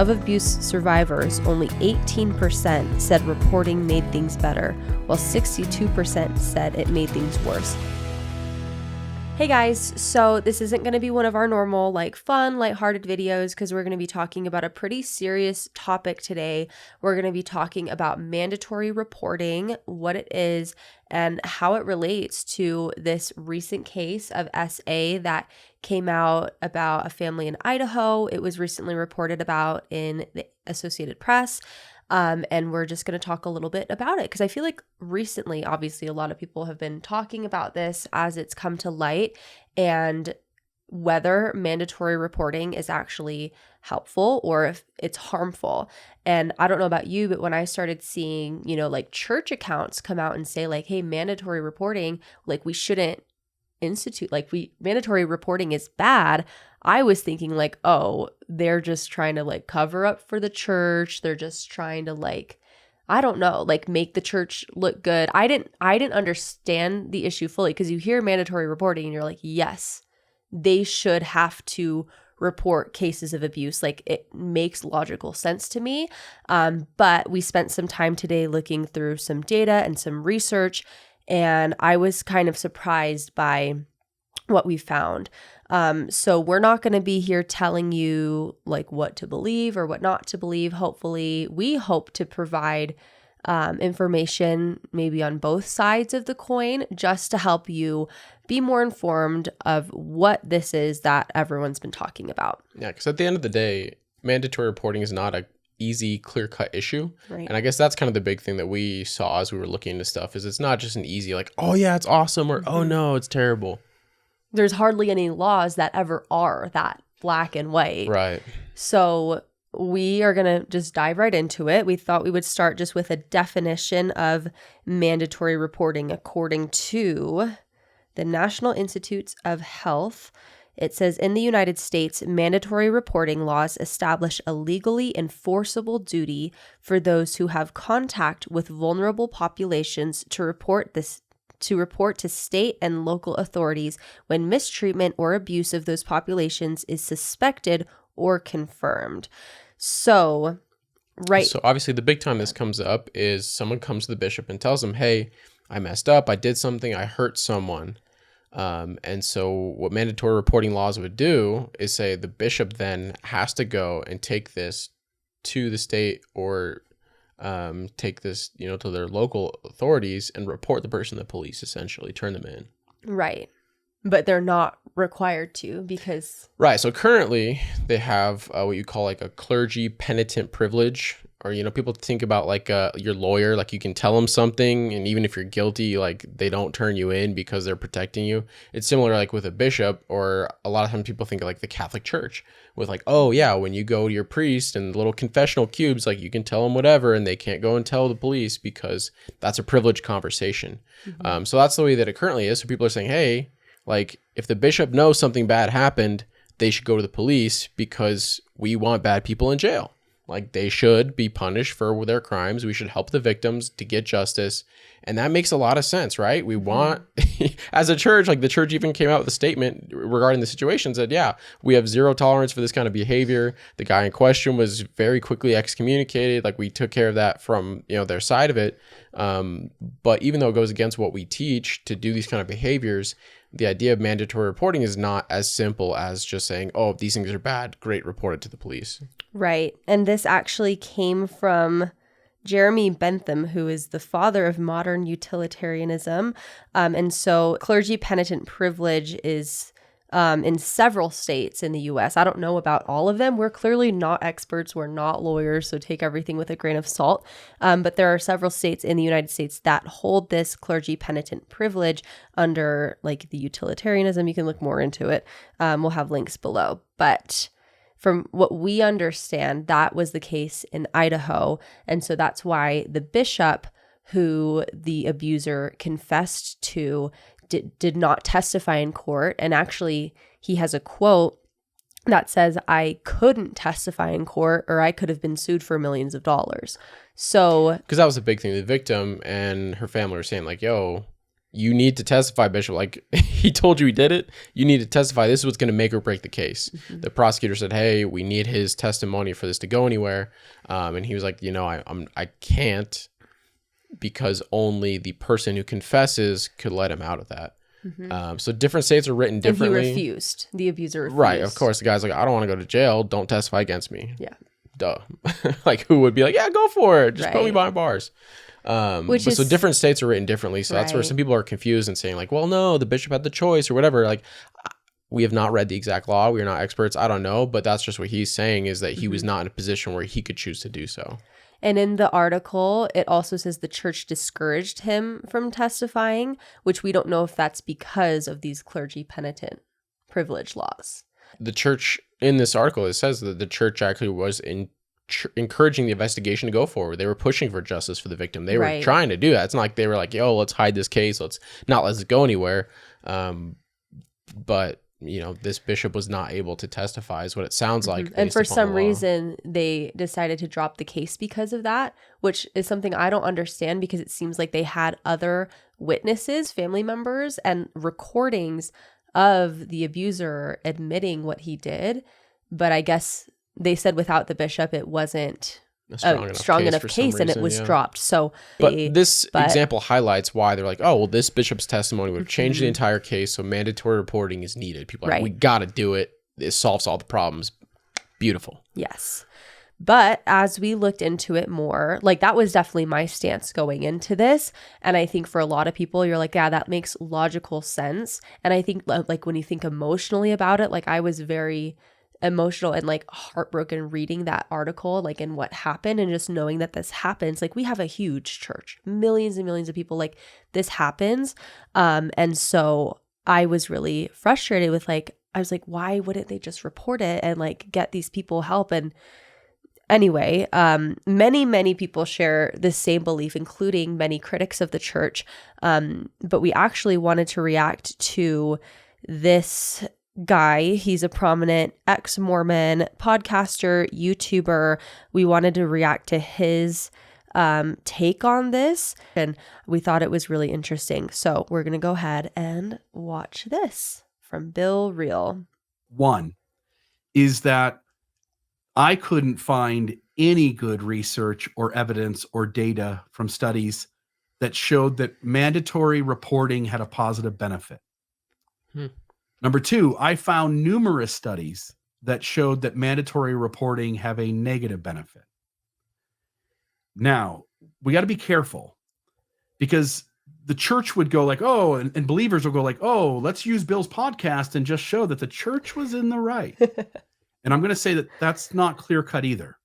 of abuse survivors, only 18% said reporting made things better, while 62% said it made things worse. Hey guys, so this isn't going to be one of our normal, fun, lighthearted videos because we're going to be talking about a pretty serious topic today. We're going to be talking about mandatory reporting, what it is, and how it relates to this recent case of SA that came out about a family in Idaho. It was recently reported about in the Associated Press. And we're just going to talk a little bit about it because I feel like recently, obviously, a lot of people have been talking about this as it's come to light and whether mandatory reporting is actually helpful or if it's harmful. And I don't know about you, but when I started seeing, church accounts come out and say hey, mandatory reporting, we shouldn't institute, mandatory reporting is bad. I was thinking oh, they're just trying to cover up for the church. They're just trying to I don't know, make the church look good. I didn't understand the issue fully because you hear mandatory reporting and you're yes, they should have to report cases of abuse. It makes logical sense to me. But we spent some time today looking through some data and some research, and I was kind of surprised by what we found. So we're not going to be here telling you what to believe or what not to believe. Hopefully, we hope to provide information maybe on both sides of the coin just to help you be more informed of what this is that everyone's been talking about. Yeah, because at the end of the day, mandatory reporting is not a easy, clear-cut issue. Right. And I guess that's kind of the big thing that we saw as we were looking into stuff is it's not just an easy oh yeah, it's awesome, or oh no, it's terrible. There's hardly any laws that ever are that black and white. Right. So we are going to just dive right into it. We thought we would start just with a definition of mandatory reporting according to the National Institutes of Health. It says, in the United States, mandatory reporting laws establish a legally enforceable duty for those who have contact with vulnerable populations to report to state and local authorities when mistreatment or abuse of those populations is suspected or confirmed. So obviously the big time this comes up is someone comes to the bishop and tells them, hey, I messed up, I did something, I hurt someone. And so what mandatory reporting laws would do is say the bishop then has to go and take this to the state or take this, to their local authorities and report the person to the police, essentially turn them in. Right. But they're not required to because... Right. So currently they have what you call a clergy penitent privilege, or, people think about your lawyer, you can tell them something and even if you're guilty, they don't turn you in because they're protecting you. It's similar with a bishop, or a lot of times people think of the Catholic Church with oh yeah, when you go to your priest and little confessional cubes, you can tell them whatever and they can't go and tell the police because that's a privileged conversation. Mm-hmm. So that's the way that it currently is. So people are saying, hey, if the bishop knows something bad happened, they should go to the police because we want bad people in jail. They should be punished for their crimes. We should help the victims to get justice. And that makes a lot of sense, right? We want, as a church, the church even came out with a statement regarding the situation, said, yeah, we have zero tolerance for this kind of behavior. The guy in question was very quickly excommunicated. We took care of that from, their side of it. But even though it goes against what we teach to do these kind of behaviors, the idea of mandatory reporting is not as simple as just saying, oh, these things are bad, great, report it to the police. Right. And this actually came from Jeremy Bentham, who is the father of modern utilitarianism. And so clergy penitent privilege is in several states in the U.S. I don't know about all of them. We're clearly not experts. We're not lawyers, so take everything with a grain of salt. But there are several states in the United States that hold this clergy penitent privilege under the utilitarianism. You can look more into it. We'll have links below. But from what we understand, that was the case in Idaho. And so that's why the bishop who the abuser confessed to did not testify in court. And actually, he has a quote that says, I couldn't testify in court or I could have been sued for millions of dollars. So, because that was a big thing. The victim and her family were saying yo, you need to testify, Bishop. Like, he told you he did it. You need to testify. This is what's going to make or break the case. The prosecutor said, hey, we need his testimony for this to go anywhere. And he was like, I can't, because only the person who confesses could let him out of that. So different states are written differently. And he refused. The abuser refused. Right. Of course, the guy's like, I don't want to go to jail. Don't testify against me. Yeah. Duh. Like, who would be like, yeah, go for it. Just put me behind bars. So different states are written differently. So that's where some people are confused and saying like, well, no, the bishop had the choice or whatever. Like, we have not read the exact law. We are not experts. I don't know. But that's just what he's saying, is that he was not in a position where he could choose to do so. And in the article, it also says the church discouraged him from testifying, which we don't know if that's because of these clergy penitent privilege laws. The church, in this article, it says that the church actually was encouraging the investigation to go forward. They were pushing for justice for the victim. They were trying to do that. It's not like they were like, yo, let's hide this case. Let's not let it go anywhere. But this bishop was not able to testify, is what it sounds like. And for some reason, they decided to drop the case because of that, which is something I don't understand, because it seems like they had other witnesses, family members, and recordings of the abuser admitting what he did. But I guess they said without the bishop, it wasn't a strong enough case, and it was dropped. So, this example highlights why they're like, oh, well, this bishop's testimony would have changed the entire case, so mandatory reporting is needed. People are like, we got to do it. It solves all the problems. Beautiful. Yes. But as we looked into it more, like, that was definitely my stance going into this. And I think for a lot of people, you're like, yeah, that makes logical sense. And I think, like, when you think emotionally about it, like, I was very emotional and like heartbroken reading that article, like, and what happened, and just knowing that this happens. Like, we have a huge church, millions and millions of people, like, this happens. And so I was really frustrated with, like, I was like, why wouldn't they just report it and like get these people help? And anyway, many people share the same belief, including many critics of the church. But we actually wanted to react to this guy. He's a prominent ex-Mormon podcaster, YouTuber. We wanted to react to his take on this, and we thought it was really interesting. So we're going to go ahead and watch this from Bill Reel. One is that I couldn't find any good research or evidence or data from studies that showed that mandatory reporting had a positive benefit. Number two, I found numerous studies that showed that mandatory reporting have a negative benefit. Now, we got to be careful, because the church would go like, oh, and believers will go like, oh, let's use Bill's podcast and just show that the church was in the right. And I'm going to say that that's not clear cut either.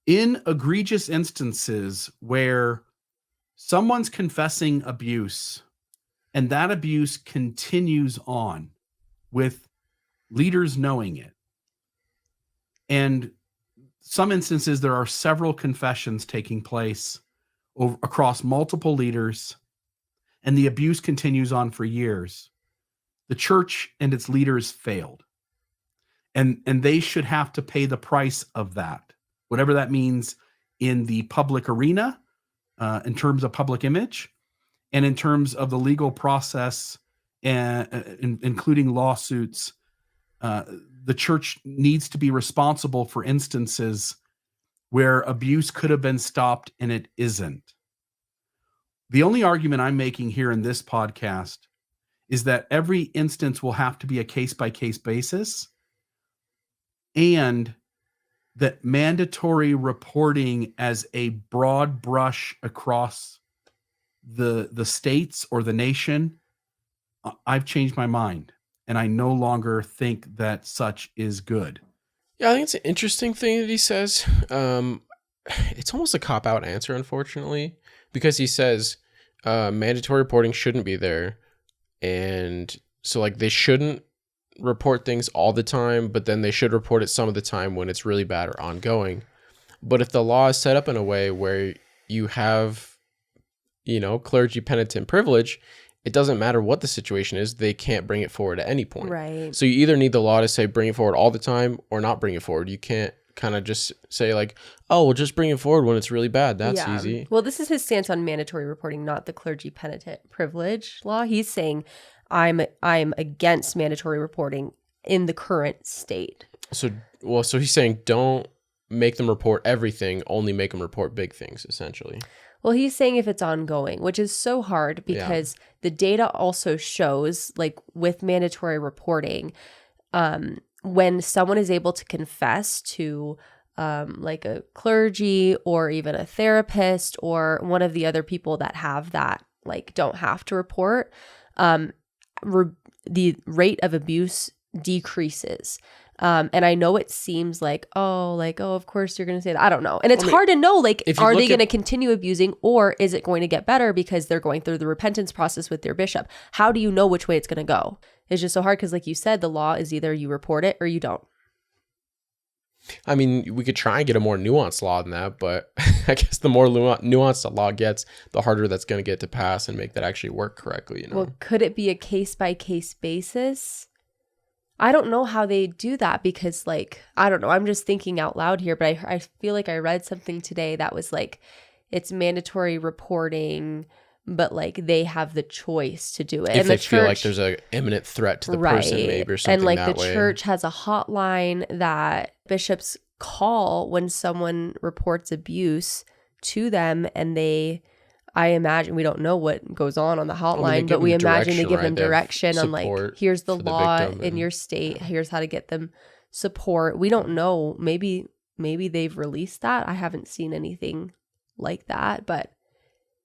In egregious instances where someone's confessing abuse and that abuse continues on with leaders knowing it, and some instances there are several confessions taking place across multiple leaders, and the abuse continues on for years, the church and its leaders failed. And they should have to pay the price of that, whatever that means in the public arena, in terms of public image, and in terms of the legal process, including lawsuits. The church needs to be responsible for instances where abuse could have been stopped and it isn't. The only argument I'm making here in this podcast is that every instance will have to be a case-by-case basis, and that mandatory reporting as a broad brush across the states or the nation, I've changed my mind, and I no longer think that such is good. Yeah, I think it's an interesting thing that he says. It's almost a cop-out answer, unfortunately, because he says mandatory reporting shouldn't be there. And so, like, they shouldn't report things all the time, but then they should report it some of the time when it's really bad or ongoing. But if the law is set up in a way where you have, clergy penitent privilege, it doesn't matter what the situation is, they can't bring it forward at any point. Right. So you either need the law to say bring it forward all the time or not bring it forward. You can't kind of just say like, oh, we'll just bring it forward when it's really bad. That's easy. Well, this is his stance on mandatory reporting, not the clergy penitent privilege law. He's saying I'm against mandatory reporting in the current state. So he's saying don't make them report everything, only make them report big things, essentially. Well, he's saying if it's ongoing, which is so hard because the data also shows, like with mandatory reporting, when someone is able to confess to like a clergy or even a therapist or one of the other people that have that, like don't have to report, the rate of abuse decreases. And I know it seems like, of course you're going to say that. I don't know. And it's hard to know, like, are they going to continue abusing or is it going to get better because they're going through the repentance process with their bishop? How do you know which way it's going to go? It's just so hard because, like you said, the law is either you report it or you don't. I mean, we could try and get a more nuanced law than that, but I guess the more nuanced the law gets, the harder that's going to get to pass and make that actually work correctly. You know? Well, could it be a case-by-case basis? I don't know how they do that because, like, I don't know. I'm just thinking out loud here, but I feel like I read something today that was like, it's mandatory reporting, but like they have the choice to do it. If and they feel like there's an imminent threat to the person, maybe, or something and like that the way. church has a hotline that bishops call when someone reports abuse to them, and I imagine, we don't know what goes on the hotline, but we imagine they give them direction on like, here's the law in your state, here's how to get them support. We don't know. Maybe they've released that. I haven't seen anything like that, but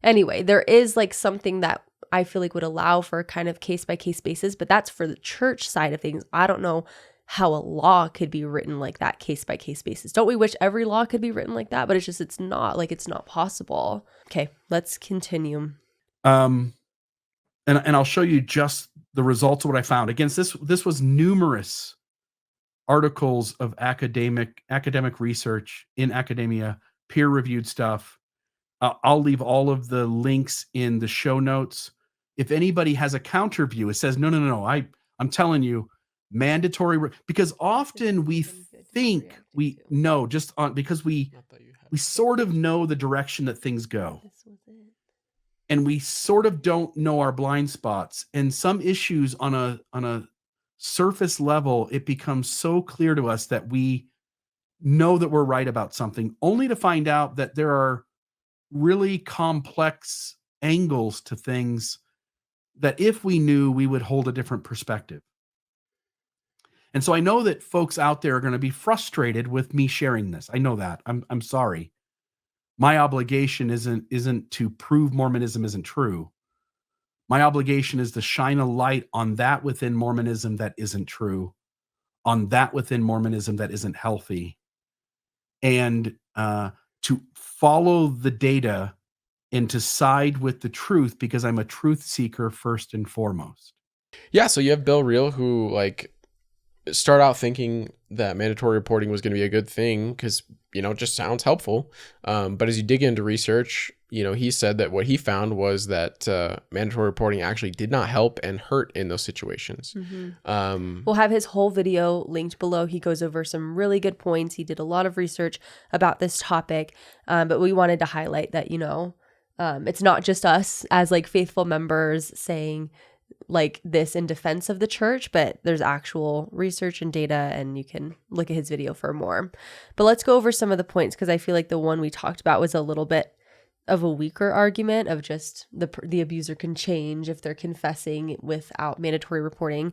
anyway, there is like something that I feel like would allow for a kind of case-by-case basis, but that's for the church side of things. I don't know how a law could be written like that, case-by-case basis. Don't we wish every law could be written like that? But it's not possible. Okay, let's continue. And I'll show you just the results of what I found. Again, this was numerous articles of academic research in academia, peer-reviewed stuff. I'll leave all of the links in the show notes. If anybody has a counter view, it says, no, I'm telling you, mandatory, because often we think we know just on, because we sort of know the direction that things go. And we sort of don't know our blind spots. And some issues on a surface level, it becomes so clear to us that we know that we're right about something, only to find out that there are really complex angles to things that if we knew, we would hold a different perspective. And so I know that folks out there are going to be frustrated with me sharing this. I know that. I'm sorry. My obligation isn't to prove Mormonism isn't true. My obligation is to shine a light on that within Mormonism that isn't true, on that within Mormonism that isn't healthy, and to follow the data and to side with the truth, because I'm a truth seeker first and foremost. Yeah, so you have Bill Reel, who like start out thinking that mandatory reporting was going to be a good thing because, it just sounds helpful. But as you dig into research, he said that what he found was that mandatory reporting actually did not help and hurt in those situations. Mm-hmm. We'll have his whole video linked below. He goes over some really good points. He did a lot of research about this topic, but we wanted to highlight that, it's not just us as like faithful members saying like this in defense of the church, but there's actual research and data, and you can look at his video for more. But let's go over some of the points, because I feel like the one we talked about was a little bit of a weaker argument of just the abuser can change if they're confessing without mandatory reporting.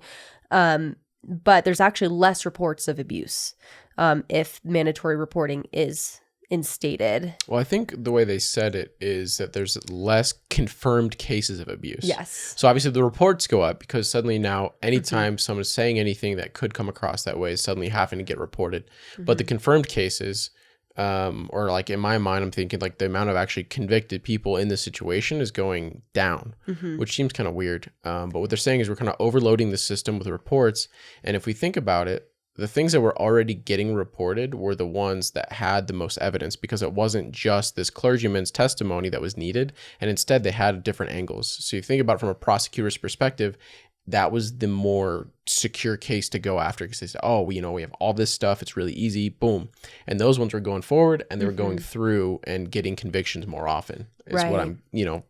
But there's actually less reports of abuse if mandatory reporting is instated. Well, I think the way they said it is that there's less confirmed cases of abuse. Yes. So obviously the reports go up because suddenly now anytime someone's saying anything that could come across that way is suddenly having to get reported. Mm-hmm. But the confirmed cases, or like in my mind, I'm thinking like the amount of actually convicted people in this situation is going down, which seems kind of weird. But what they're saying is we're kind of overloading the system with reports. And if we think about it, the things that were already getting reported were the ones that had the most evidence, because it wasn't just this clergyman's testimony that was needed, and instead they had different angles. So you think about it from a prosecutor's perspective, that was the more secure case to go after, because they said, oh, we have all this stuff. It's really easy. Boom. And those ones were going forward, and they were going through and getting convictions more often is what I'm,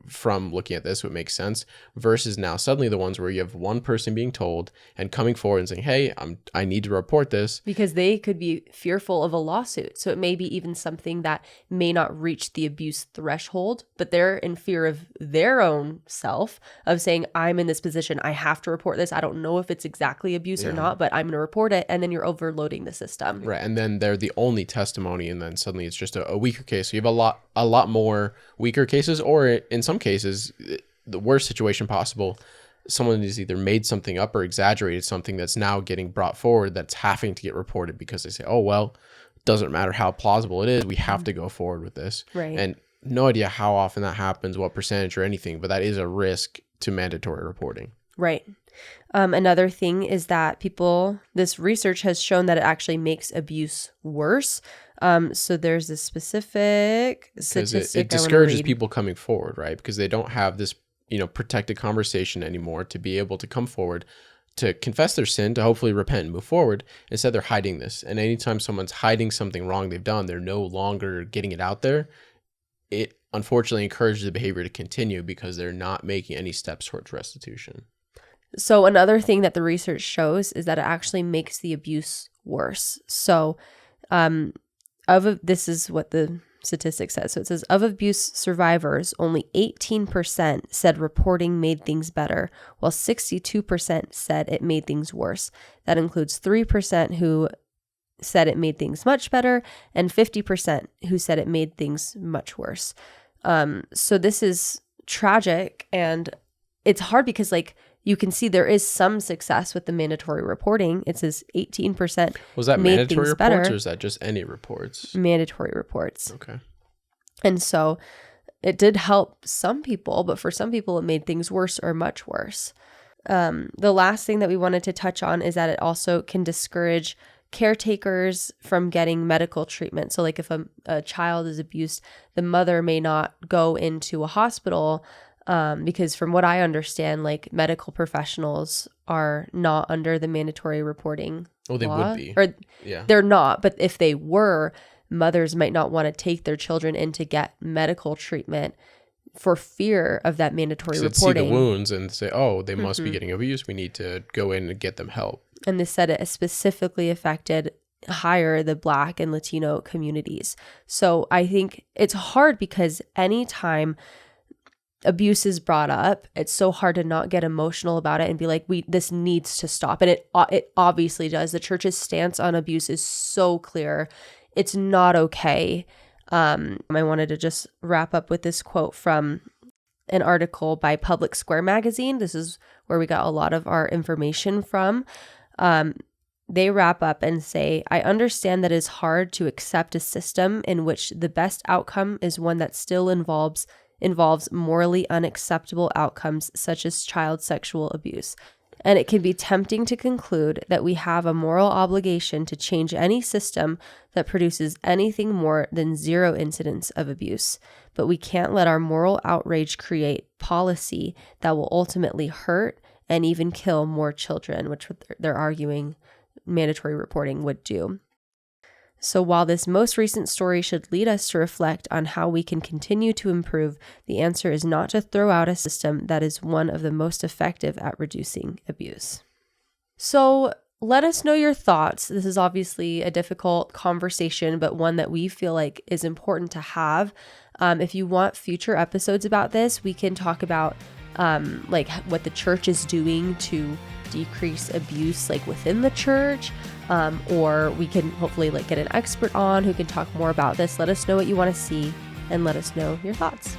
from looking at this, what makes sense, versus now suddenly the ones where you have one person being told and coming forward and saying, hey, I need to report this. Because they could be fearful of a lawsuit. So it may be even something that may not reach the abuse threshold, but they're in fear of their own self of saying, I'm in this position. I have to report this. I don't know if it's exactly abuse or not, but I'm going to report it. And then you're overloading the system. Right. And then they're the only testimony. And then suddenly it's just a weaker case. So you have a lot more weaker cases, or in some cases, the worst situation possible, someone has either made something up or exaggerated something that's now getting brought forward that's having to get reported because they say, oh, well, it doesn't matter how plausible it is. We have to go forward with this. Right. And no idea how often that happens, what percentage or anything, but that is a risk to mandatory reporting. Right. Another thing is that this research has shown that it actually makes abuse worse. So there's a specific statistic. It discourages people coming forward, right? Because they don't have this, protected conversation anymore to be able to come forward to confess their sin, to hopefully repent and move forward. Instead, they're hiding this. And anytime someone's hiding something wrong they've done, they're no longer getting it out there. It unfortunately encourages the behavior to continue because they're not making any steps towards restitution. So another thing that the research shows is that it actually makes the abuse worse. So this is what the statistic says. So it says, of abuse survivors, only 18% said reporting made things better, while 62% said it made things worse. That includes 3% who said it made things much better, and 50% who said it made things much worse. So this is tragic, and it's hard because you can see there is some success with the mandatory reporting. It says 18% Was that made mandatory things reports better. Or is that just any reports? Mandatory reports. Okay. And so it did help some people, but for some people it made things worse or much worse. The last thing that we wanted to touch on is that it also can discourage caretakers from getting medical treatment. So if a child is abused, the mother may not go into a hospital because from what I understand, medical professionals are not under the mandatory reporting Oh, they law. would be. Or Yeah. they're not, but if they were, mothers might not want to take their children in to get medical treatment for fear of that mandatory reporting. See the wounds and say, oh, they must be getting abused. We need to go in and get them help. And they said it specifically affected higher the Black and Latino communities. So I think it's hard because anytime abuse is brought up, it's so hard to not get emotional about it and be like, this needs to stop. And it obviously does. The church's stance on abuse is so clear. It's not okay. I wanted to just wrap up with this quote from an article by Public Square magazine. This is where we got a lot of our information from. They wrap up and say, I understand that it's hard to accept a system in which the best outcome is one that still involves morally unacceptable outcomes such as child sexual abuse. And it can be tempting to conclude that we have a moral obligation to change any system that produces anything more than zero incidents of abuse. But we can't let our moral outrage create policy that will ultimately hurt and even kill more children, which they're arguing mandatory reporting would do. So while this most recent story should lead us to reflect on how we can continue to improve, the answer is not to throw out a system that is one of the most effective at reducing abuse. So let us know your thoughts. This is obviously a difficult conversation, but one that we feel like is important to have. If you want future episodes about this, we can talk about what the church is doing to decrease abuse within the church, or we can hopefully get an expert on who can talk more about this. Let us know what you want to see and let us know your thoughts.